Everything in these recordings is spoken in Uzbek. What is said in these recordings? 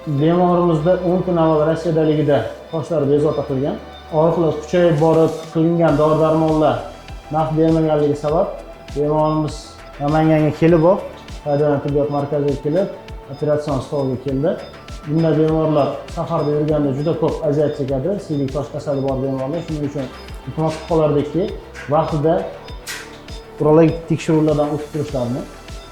Bemorimizda 10 kun avval Rossiyadaligida toshlar bezovta qilgan. Og'riqlar kuchayib borib qilingan dori-darmonlar naf bermaganligi sabab bemorimiz Namanganga kelib, Haydar tibbiyot markaziga kelib, operatsion stolga keldi. Bunda bemorlar safarda yurganda juda ko'p aziyat chekadi, siydik tosh kasali bor bemorlar. Shuning uchun iltimos qilib qolardiki, vaqtida urologik tekshiruvlardan o'tib turishlarini.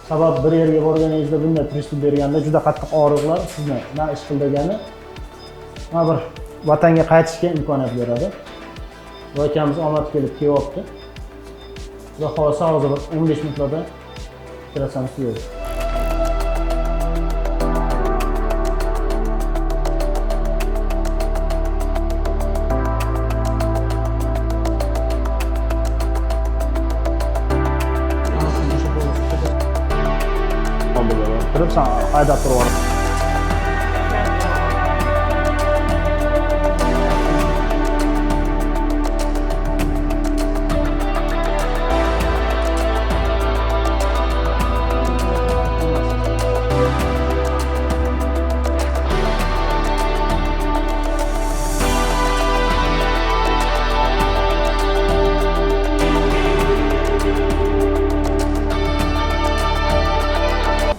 Sabab bir yerga borganingizda bunday pristup berganda juda qattiq og'riqlar sizni na ish qil degani, na bir vatanga qaytishga imkoniyat beradi. Bu akamiz omad kelib kelyapti. Xudo xohlasa hozir 15 minutlarda operatsiyani tugatamiz. Turib sen haydab turib yuborib.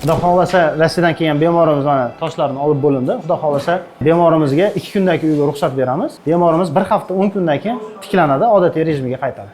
Xudo xohlasa Rossiyadan kelgan bemorimiz mana toshlarni olib bo'lindi. Xudo xohlasa bemorimizga 2 kundan keyin uyga ruxsat beramiz. Bemorimiz 1 hafta 10 kundan keyin tiklanadi, odatiy rejimiga qaytadi.